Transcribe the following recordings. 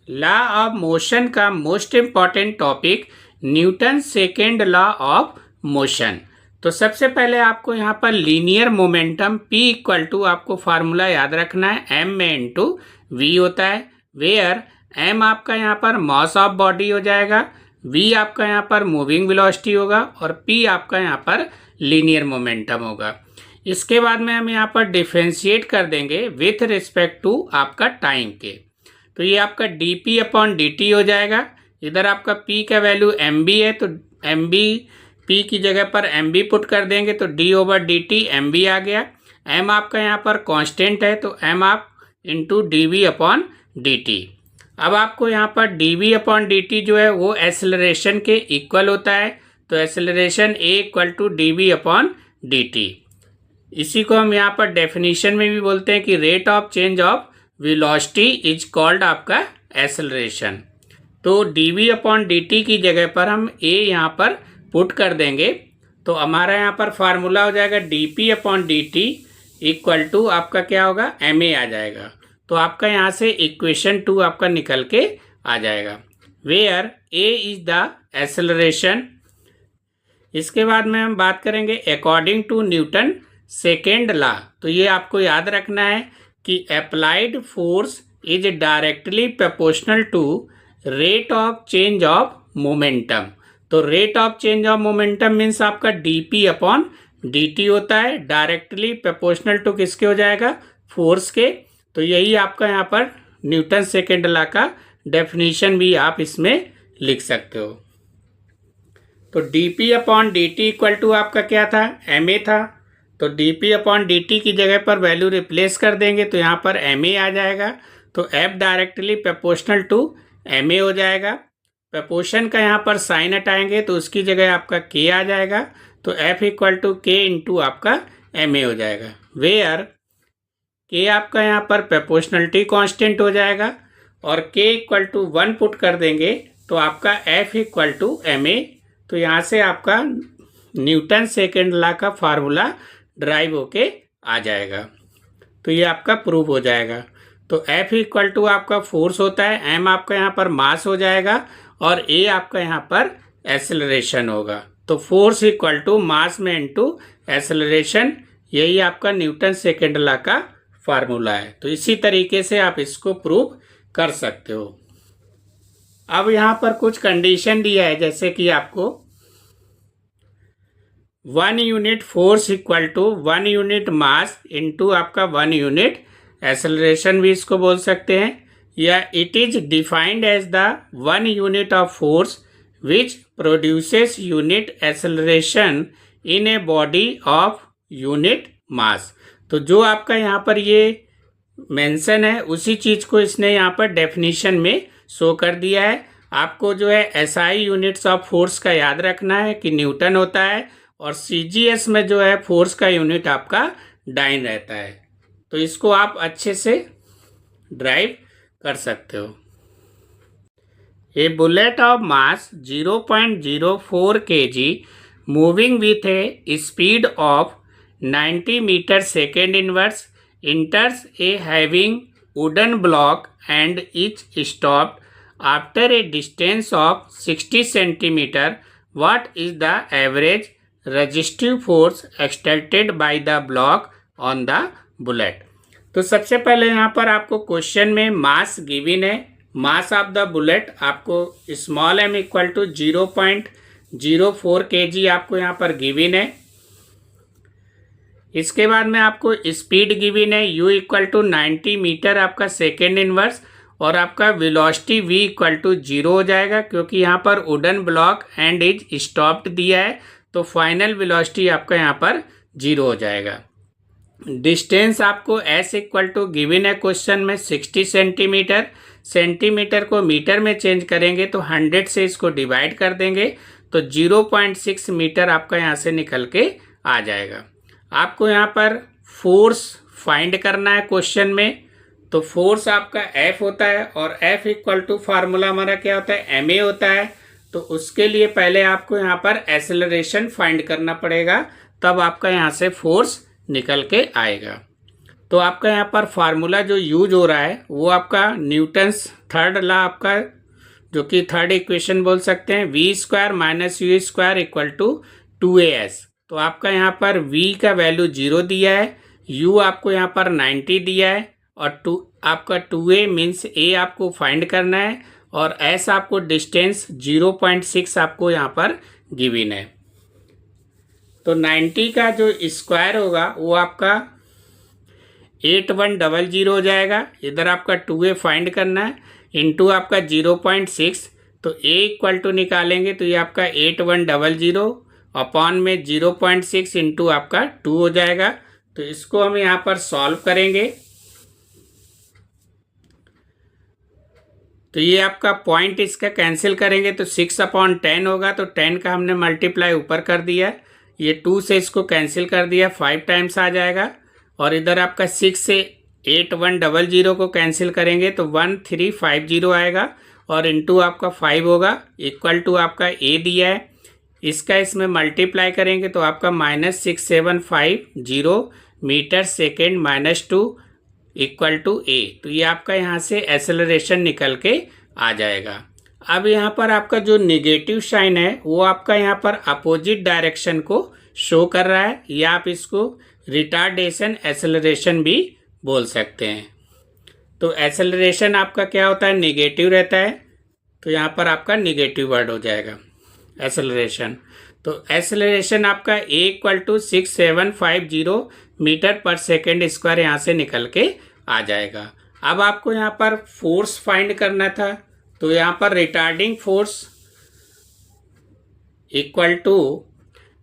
Law of motion का most important topic Newton second law of motion. तो सबसे पहले आपको यहाँ पर linear momentum P equal to आपको फार्मूला याद रखना है, m में इंटू वी होता है, वेयर m आपका यहाँ पर मास ऑफ बॉडी हो जाएगा, v आपका यहाँ पर मूविंग वेलोसिटी होगा और p आपका यहाँ पर लीनियर मोमेंटम होगा। इसके बाद में हम यहाँ पर डिफ्रेंशिएट कर देंगे विथ रिस्पेक्ट टू आपका टाइम के। तो ये आपका dp अपॉन dt हो जाएगा। इधर आपका p का वैल्यू mb है तो mb p की जगह पर mb पुट कर देंगे तो d ओवर dt mb आ गया। m आपका यहाँ पर कांस्टेंट है तो m आप इंटू dv अपॉन dt। अब आपको यहाँ पर dv अपॉन dt जो है वो एक्सेलरेशन के इक्वल होता है, तो acceleration a equal to dv upon dt। इसी को हम यहाँ पर डेफिनेशन में भी बोलते हैं कि rate of change of velocity is called आपका एक्सेलरेशन। तो dv अपॉन dt की जगह पर हम a यहाँ पर पुट कर देंगे तो हमारा यहाँ पर फार्मूला हो जाएगा dp upon dt equal to आपका क्या होगा ma आ जाएगा। तो आपका यहाँ से इक्वेशन 2 आपका निकल के आ जाएगा, where a is the acceleration. इसके बाद में हम बात करेंगे according to Newton second law. तो ये आपको याद रखना है कि applied force is directly proportional to rate of change of momentum. तो rate of change of momentum means आपका dp अपॉन dt होता है, डायरेक्टली प्रोपोर्शनल टू किसके हो जाएगा, फोर्स के। तो यही आपका यहाँ पर न्यूटन सेकेंड लॉ का डेफिनेशन भी आप इसमें लिख सकते हो। तो dp upon dt equal to आपका क्या था, ma था। तो dp अपॉन dt की जगह पर वैल्यू रिप्लेस कर देंगे तो यहाँ पर ma आ जाएगा। तो f directly proportional to ma हो जाएगा। प्रोपोर्शन का यहाँ पर साइन हटाएंगे तो उसकी जगह आपका k आ जाएगा। तो f equal to k into आपका ma हो जाएगा, वेयर k आपका यहाँ पर प्रोपोर्शनलिटी कांस्टेंट हो जाएगा और k इक्वल टू 1 पुट कर देंगे तो आपका f इक्वल टू ma। तो यहाँ से आपका न्यूटन सेकेंड लॉ का फार्मूला ड्राइव होके आ जाएगा। तो ये आपका प्रूव हो जाएगा। तो F इक्वल टू आपका फोर्स होता है, M आपका यहाँ पर मास हो जाएगा और A आपका यहाँ पर एक्सेलरेशन होगा। तो फोर्स इक्वल टू मास में इंटू एक्सेलरेशन, यही आपका न्यूटन सेकेंड लॉ का फार्मूला है। तो इसी तरीके से आप इसको प्रूव कर सकते हो। अब यहाँ पर कुछ कंडीशन दिया है, जैसे कि आपको 1 unit force equal to 1 unit mass into आपका 1 यूनिट एक्सेलरेशन भी इसको बोल सकते हैं, या it is defined as the 1 unit of force which produces unit acceleration in a body of unit mass. तो जो आपका यहाँ पर ये मेंशन है उसी चीज़ को इसने यहाँ पर डेफिनेशन में शो कर दिया है। आपको जो है SI यूनिट्स ऑफ फोर्स का याद रखना है कि न्यूटन होता है और CGS में जो है फोर्स का यूनिट आपका डाइन रहता है। तो इसको आप अच्छे से ड्राइव कर सकते हो। A bullet of mass 0.04 kg moving with a speed of 90 metre second inverse enters a having wooden block and is stopped after a distance of 60 centimeter. What is the average resistive force exerted by the block on the bullet? तो सबसे पहले यहाँ पर आपको question में mass given है, mass of the bullet आपको small m equal to 0.04 kg आपको यहाँ पर गिवन है। इसके बाद में आपको स्पीड गिवन है u इक्वल टू 90 मीटर आपका सेकेंड इनवर्स और आपका वेलोसिटी v इक्वल टू 0 हो जाएगा, क्योंकि यहाँ पर wooden block and is stopped दिया है तो फाइनल वेलोसिटी आपका यहाँ पर 0 हो जाएगा। डिस्टेंस आपको s इक्वल टू गिवन है क्वेश्चन में 60 सेंटीमीटर, सेंटीमीटर को मीटर में चेंज करेंगे तो 100 से इसको डिवाइड कर देंगे तो 0.6 मीटर आपका यहाँ से निकल के आ जाएगा। आपको यहाँ पर फोर्स फाइंड करना है क्वेश्चन में, तो फोर्स आपका F होता है और F इक्वल टू फार्मूला हमारा क्या होता है, ma होता है। तो उसके लिए पहले आपको यहाँ पर एक्सेलरेशन फाइंड करना पड़ेगा, तब आपका यहाँ से फोर्स निकल के आएगा। तो आपका यहाँ पर फार्मूला जो यूज हो रहा है वो आपका न्यूटन्स थर्ड लॉ आपका, जो कि थर्ड इक्वेशन बोल सकते हैं, v square minus u square equal to 2as। तो आपका यहाँ पर v का वैल्यू 0 दिया है, u आपको यहाँ पर 90 दिया है, और आपका 2a मीन्स a आपको फाइंड करना है, और s आपको डिस्टेंस 0.6 आपको यहाँ पर गिवन है। तो 90 का जो स्क्वायर होगा वो आपका 8100 हो जाएगा। इधर आपका 2a फाइंड करना है, इंटू आपका 0.6, तो a इक्वल टू निकालेंगे तो ये आपका 8100 अपॉन में 0.6 इंटू आपका 2 हो जाएगा। तो इसको हम यहाँ पर सॉल्व करेंगे तो ये आपका पॉइंट इसका कैंसिल करेंगे तो 6/10 होगा। तो 10 का हमने मल्टीप्लाई ऊपर कर दिया, ये 2 से इसको कैंसिल कर दिया, 5 टाइम्स आ जाएगा। और इधर आपका 6 से 8100 को कैंसिल करेंगे तो 1350 आएगा, और इंटू आपका 5 होगा, इक्वल टू आपका a दिया है, इसका इसमें मल्टीप्लाई करेंगे तो आपका -6750 metre second -2 equal to a। तो ये आपका यहाँ से एक्सेलरेशन निकल के आ जाएगा। अब यहाँ पर आपका जो नेगेटिव साइन है वो आपका यहाँ पर अपोजिट डायरेक्शन को शो कर रहा है, या आप इसको रिटार्डेशन एक्सेलरेशन भी बोल सकते हैं। तो एक्सेलरेशन आपका क्या होता है, नेगेटिव रहता है, तो यहाँ पर आपका नेगेटिव वर्ड हो जाएगा एक्सेलरेशन। तो एक्सेलरेशन आपका a इक्वल टू 6750 मीटर पर सेकेंड स्क्वायर यहाँ से निकल के आ जाएगा। अब आपको यहाँ पर फोर्स फाइंड करना था, तो यहाँ पर retarding force equal to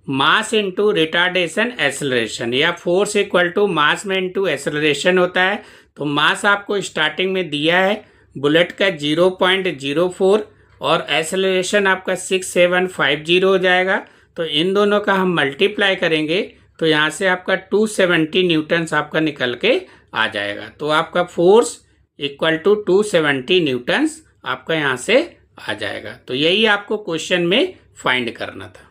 mass into retardation acceleration, या फोर्स इक्वल टू मास में इंटू एक्सेलरेशन होता है। तो मास आपको स्टार्टिंग में दिया है बुलेट का 0.04, और एक्सेलरेशन आपका 6750 हो जाएगा। तो इन दोनों का हम मल्टीप्लाई करेंगे तो यहाँ से आपका 270 न्यूटन्स आपका निकल के आ जाएगा। तो आपका फोर्स इक्वल टू 270 न्यूटन्स आपका यहाँ से आ जाएगा। तो यही आपको क्वेश्चन में फाइंड करना था।